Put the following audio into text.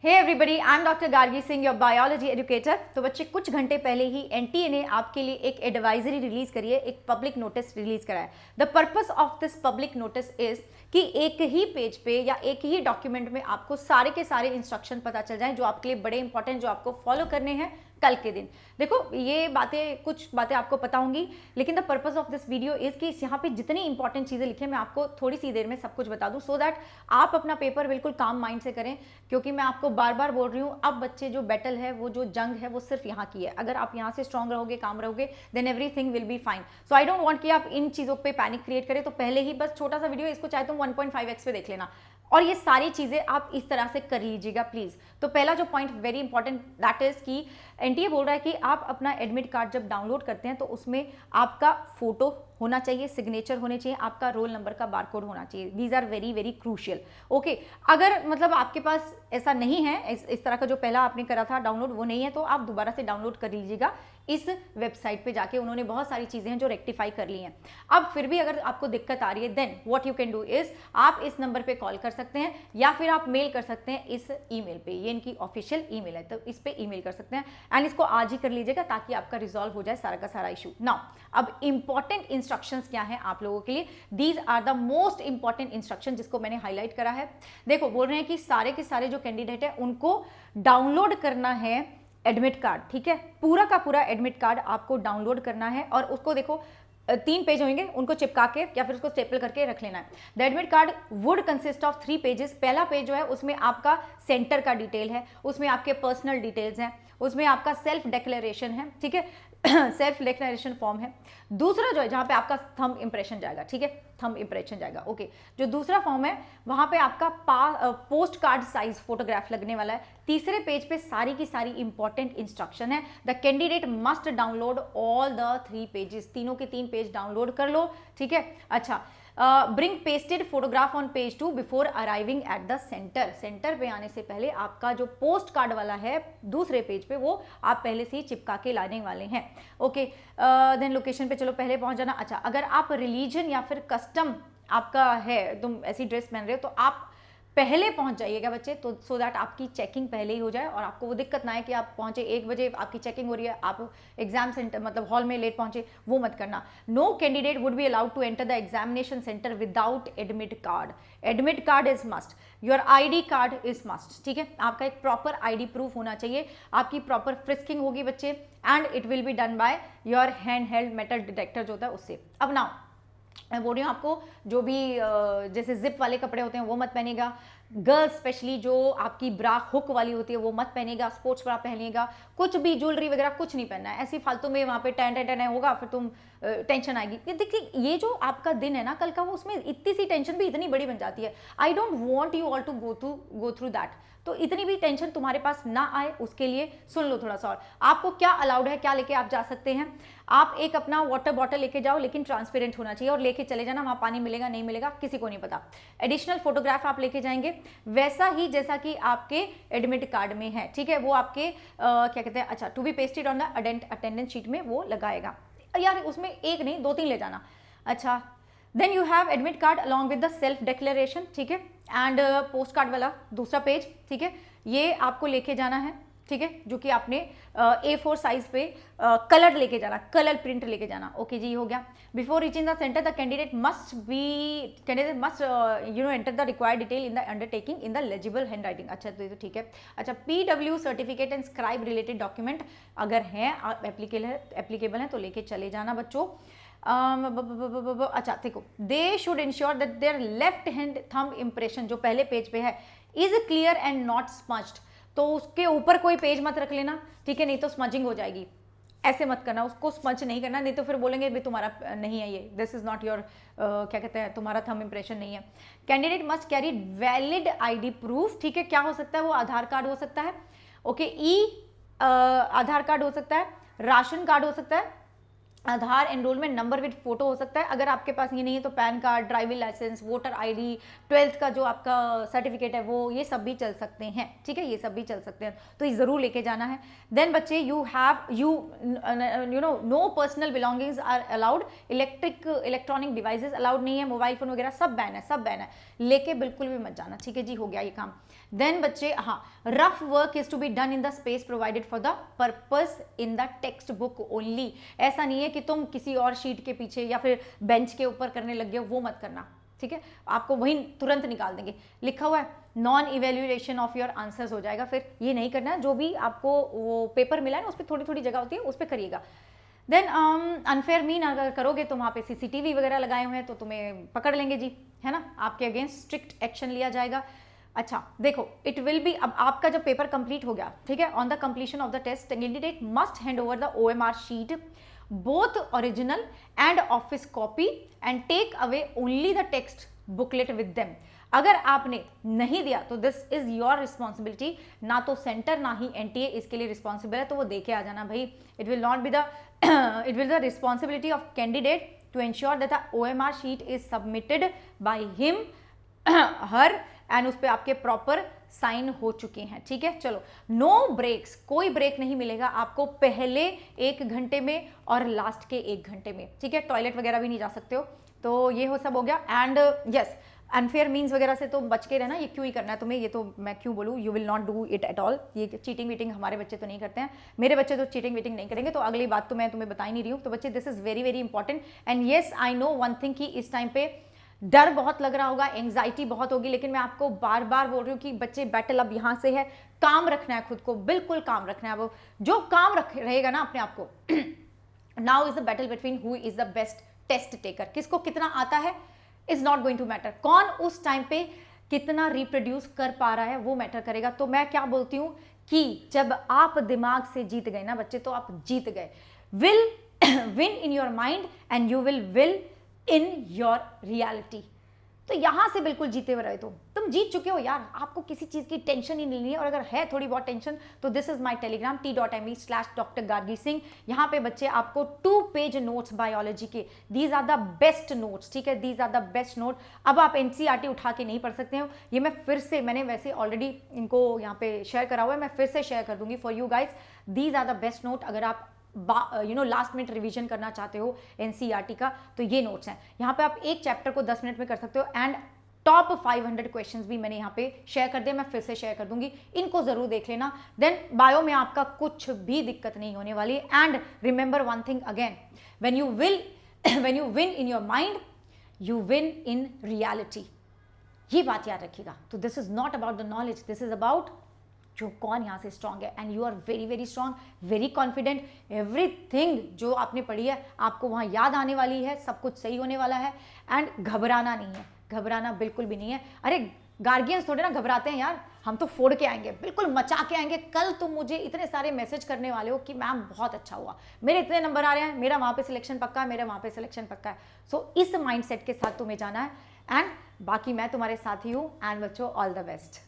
Hey everybody, I am doctor Gargi Singh, your biology educator. तो बच्चे, कुछ घंटे पहले ही एनटीए ने आपके लिए एक एडवाइजरी रिलीज करी है, एक पब्लिक नोटिस रिलीज करा है। The purpose of this public notice is कि एक ही पेज पे या एक ही डॉक्यूमेंट में आपको सारे के सारे इंस्ट्रक्शन पता चल जाएं जो आपके लिए बड़े इंपॉर्टेंट, जो आपको फॉलो करने हैं कल के दिन। देखो, ये बातें, कुछ बातें आपको पता होंगी, लेकिन the purpose of this video is कि यहाँ पे जितनी इंपॉर्टेंट चीजें लिखी हैं मैं आपको थोड़ी सी देर में सब कुछ बता दूं, सो दैट आप अपना पेपर बिल्कुल काम माइंड से करें। क्योंकि मैं आपको बार बार बोल रही हूँ, अब बच्चे जो बैटल है, वो जो जंग है, वो सिर्फ यहाँ की है। अगर आप यहाँ से स्ट्रांग रहोगे, काम रहोगे, then everything will be fine. So I don't want कि आप इन चीजों पे पैनिक क्रिएट करें। तो पहले ही बस छोटा सा वीडियो, इसको चाहे तो 1.5x पे देख लेना, और ये सारी चीजें आप इस तरह से कर लीजिएगा प्लीज। तो पहला जो point very important, that is कि एनटीए बोल रहा है कि आप अपना एडमिट कार्ड जब डाउनलोड करते हैं तो उसमें आपका फोटो होना चाहिए, सिग्नेचर होने चाहिए, आपका रोल नंबर का बारकोड होना चाहिए। These are very very crucial. Okay, अगर मतलब आपके पास ऐसा नहीं है, इस तरह का जो पहला आपने करा था डाउनलोड, वो नहीं है, तो आप दोबारा से डाउनलोड कर लीजिएगा इस वेबसाइट पे जाके। उन्होंने बहुत सारी चीजें हैं जो रेक्टिफाई कर ली हैं। अब फिर भी अगर आपको दिक्कत आ रही है, then what you can do is, आप इस नंबर पे कॉल कर सकते हैं या फिर आप मेल कर सकते हैं इस ईमेल पे। ये इनकी ऑफिशियल ईमेल है, तो इस पे ईमेल कर सकते हैं, एंड इसको आज ही कर लीजिएगा ताकि आपका रिजॉल्व हो जाए सारा का सारा इशू। नाउ, अब इंपॉर्टेंट इंस्ट्रक्शंस क्या हैं आप लोगों के लिए? These are the most important instruction जिसको मैंने हाईलाइट करा है। देखो, बोल रहे हैं कि सारे के सारे जो कैंडिडेट है उनको डाउनलोड करना है एडमिट कार्ड, ठीक है? पूरा का पूरा एडमिट कार्ड आपको डाउनलोड करना है, और उसको देखो 3 पेज होंगे, उनको चिपका के या फिर उसको स्टेपल करके रख लेना है। The admit card would consist of 3 pages. पहला पेज जो है उसमें आपका सेंटर का डिटेल है, उसमें आपके पर्सनल डिटेल्स हैं, उसमें आपका सेल्फ डिक्लेरेशन है, ठीक है? सेल्फ डिक्लेरेशन फॉर्म है। दूसरा जो है, जहां पे आपका थंब इंप्रेशन जाएगा, ठीक है? थंब इंप्रेशन जाएगा। ओके, जो दूसरा फॉर्म है वहां पे आपका पोस्ट कार्ड साइज फोटोग्राफ लगने वाला है। तीसरे पेज पे सारी की सारी इंपॉर्टेंट इंस्ट्रक्शन है। The candidate must download all the 3 pages. तीनों के 3 पेज डाउनलोड कर लो, ठीक है? अच्छा, bring pasted photograph on page 2 before arriving at the centre. Centre पे आने से पहले आपका जो पोस्ट कार्ड वाला है दूसरे पेज पे, वो आप पहले से ही चिपका के लाने वाले हैं। ओके, देन लोकेशन पे चलो पहले पहुंच जाना। अच्छा, अगर आप रिलीजन या फिर कस्टम आपका है, तुम ऐसी ड्रेस पहन रहे हो, तो आप पहले पहुंच जाइएगा बच्चे, तो सो दैट आपकी चेकिंग पहले ही हो जाए और आपको वो दिक्कत ना आए कि आप पहुंचे 1 बजे, आपकी चेकिंग हो रही है, आप एग्जाम सेंटर मतलब हॉल में लेट पहुंचे, वो मत करना। No candidate would be allowed to enter the examination centre without admit card. Admit card is must, your ID card is must, ठीक है? आपका एक प्रॉपर आईडी प्रूफ होना चाहिए। आपकी प्रॉपर फ्रिस्किंग होगी बच्चे, and it will be done by your hand held metal detector जो होता है उससे। अब नाउ मैं बोल रही हूँ आपको, जो भी जैसे जिप वाले कपड़े होते हैं वो मत पहनेगा। गर्ल्स स्पेशली जो आपकी ब्रा हुक वाली होती है वो मत पहनेगा। स्पोर्ट्स ब्रा पहनेगा। कुछ भी ज्वेलरी वगैरह कुछ नहीं पहनना है। ऐसी फालतू में वहाँ पे टेन होगा, फिर तुम टेंशन आएगी। ये देखिए, ये जो आपका दिन है ना कल का, वो उसमें इतनी सी टेंशन भी इतनी बड़ी बन जाती है। I don't want you all to go through that. तो इतनी भी टेंशन तुम्हारे पास ना आए, उसके लिए सुन लो थोड़ा सा। और आपको क्या अलाउड है, क्या लेके आप जा सकते हैं? आप एक अपना वाटर बॉटल लेके जाओ, लेकिन ट्रांसपेरेंट होना चाहिए, और लेके चले जाना। वहाँ पानी मिलेगा नहीं मिलेगा किसी को नहीं पता। एडिशनल फोटोग्राफ आप लेके जाएंगे वैसा ही जैसा कि आपके एडमिट कार्ड में है, ठीक है? वो आपके क्या कहते हैं, अच्छा, to be pasted on the attendance sheet में वो लगाएगा। यार उसमें एक नहीं 2-3 ले जाना। अच्छा, then you have admit card along with the self declaration, ठीक है? एंड पोस्ट कार्ड वाला दूसरा पेज, ठीक है? ये आपको लेके जाना है, ठीक है? जो कि आपने A4 साइज पे कलर लेके जाना, कलर प्रिंट लेके जाना। ओके जी, हो गया। Before reaching the centre the candidate must enter the required detail in the undertaking in the legible hand writing. अच्छा, तो ये तो ठीक है। अच्छा, PW certificate and scribe related document अगर हैं, एप्लीकेबल है तो लेके चले जाना बच्चों। अच्छा देखो, they should ensure that their left hand thumb impression जो पहले पेज पे है is clear and not smudged. तो उसके ऊपर कोई पेज मत रख लेना, ठीक है? नहीं तो स्मजिंग हो जाएगी। ऐसे मत करना, उसको स्मज नहीं करना, नहीं तो फिर बोलेंगे भाई तुम्हारा नहीं है, ये दिस इज नॉट योर क्या कहते हैं, तुम्हारा थंब इंप्रेशन नहीं है। Candidate must carry valid ID proof, ठीक है? क्या हो सकता है वो? आधार कार्ड हो सकता है, ओके? आधार कार्ड हो सकता है, राशन कार्ड हो सकता है, आधार एनरोलमेंट नंबर विद फोटो हो सकता है, अगर आपके पास ये नहीं है तो PAN card, driving licence, voter ID, 12th का जो आपका सर्टिफिकेट है वो, ये सब भी चल सकते हैं, ठीक है, ये सब भी चल सकते हैं, तो ये जरूर लेके जाना है। देन बच्चे you know no personal belongings are allowed, electronic devices allowed नहीं है, मोबाइल फोन वगैरह सब बैन है, सब बैन है, लेके बिल्कुल भी मत जाना, ठीक है जी, हो गया ये काम। देन बच्चे हाँ, rough work is to be done in the space provided for the purpose in the text book only. ऐसा नहीं है कि तुम किसी और शीट के पीछे या फिर बेंच के ऊपर करने लग गए हो, वो मत करना, ठीक है, आपको वहीं तुरंत निकाल देंगे। लिखा हुआ है non evaluation of your answers हो जाएगा, फिर ये नहीं करना है, जो भी आपको वो पेपर मिला है ना उस पर थोड़ी थोड़ी जगह होती है, उस पर करिएगा। देन अनफेयर मीन अगर करोगे तो वहाँ पे सीसीटीवी वगैरह लगाए हुए हैं तो तुम्हें पकड़ लेंगे जी, है ना, आपके अगेंस्ट स्ट्रिक्ट एक्शन लिया जाएगा। अच्छा देखो, इट विल बी, अब आपका जब पेपर कंप्लीट हो गया, ठीक है, on the completion of the test candidate must hand over the OMR sheet, both original and office copy, and take away only the text booklet with them. अगर आपने नहीं दिया तो दिस इज योर रिस्पॉन्सिबिलिटी, ना तो centre ना ही NTA इसके लिए रिस्पॉन्सिबल है, तो वो दे के आ जाना भाई। It will not be the it will the responsibility of candidate to ensure that the OMR sheet is submitted by him her and उस पर आपके प्रॉपर साइन हो चुके हैं, ठीक है। चलो, नो ब्रेक्स, कोई ब्रेक नहीं मिलेगा आपको पहले 1 घंटे में और लास्ट के 1 घंटे में, ठीक है, टॉयलेट वगैरह भी नहीं जा सकते हो, तो ये हो सब हो गया। एंड यस, अनफेयर मीन्स वगैरह से तो बच के रहना, ये क्यों ही करना है तुम्हें, ये तो मैं क्यों बोलूँ, you will not do it at all. ये चीटिंग वीटिंग हमारे बच्चे तो नहीं करते हैं, मेरे बच्चे तो चीटिंग वीटिंग नहीं करेंगे, तो अगली बात तो मैं तुम्हें बता ही नहीं रही हूँ। तो बच्चे this is very very important. And yes I know one thing कि इस टाइम पे डर बहुत लग रहा होगा, एंग्जाइटी बहुत होगी, लेकिन मैं आपको बार बार बोल रही हूँ कि बच्चे बैटल अब यहाँ से है, काम रखना है खुद को, बिल्कुल काम रखना है। वो जो काम रहेगा ना अपने आप को, now is the battle between who is the best test taker, किसको कितना आता है is not going to matter, कौन उस टाइम पे कितना रिप्रोड्यूस कर पा रहा है वो मैटर करेगा। तो मैं क्या बोलती हूँ कि जब आप दिमाग से जीत गए ना बच्चे, तो आप जीत गए। Will win in your mind and you will in your reality. तो यहां से बिल्कुल जीते हुए रहे, तुम जीत चुके हो यार, आपको किसी चीज की टेंशन ही नहीं है। और अगर है थोड़ी बहुत टेंशन तो this is my Telegram t.me/Dr. Gargi Singh। यहाँ पे बच्चे आपको 2 पेज नोट्स बायोलॉजी के, these are the best notes, ठीक है, these are the best note. अब आप NCERT उठा के नहीं पढ़ सकते हो, ये मैं फिर से, मैंने वैसे ऑलरेडी इनको यहाँ पे शेयर करा हुआ है, मैं फिर से शेयर कर दूंगी for you guys. These are the best note, अगर आप लास्ट मिनट रिवीजन करना चाहते हो NCERT का, तो ये नोट्स हैं। यहाँ पे आप एक चैप्टर को 10 मिनट में कर सकते हो। एंड टॉप 500 क्वेश्चंस भी मैंने यहाँ पे शेयर कर दिए, मैं फिर से शेयर कर दूंगी, इनको जरूर देख लेना। देन बायो में आपका कुछ भी दिक्कत नहीं होने वाली। And remember one thing again, when you win in your mind you win in reality, ये बात याद रखिएगा। तो this is not about the knowledge, this is about जो कौन यहाँ से स्ट्रांग है। And you are very very strong, very confident, everything जो आपने पढ़ी है आपको वहाँ याद आने वाली है, सब कुछ सही होने वाला है। एंड घबराना नहीं है, घबराना बिल्कुल भी नहीं है। अरे गार्जियंस थोड़े ना घबराते हैं यार, हम तो फोड़ के आएंगे, बिल्कुल मचा के आएंगे। कल तुम मुझे इतने सारे मैसेज करने वाले हो कि मैम बहुत अच्छा हुआ, मेरे इतने नंबर आ रहे हैं, मेरा वहाँ पे सिलेक्शन पक्का है, मेरा वहाँ पे सिलेक्शन पक्का है। सो इस माइंडसेट के साथ तुम्हें जाना है। एंड बाकी मैं तुम्हारे साथ ही हूँ। एंड बच्चों, ऑल द बेस्ट।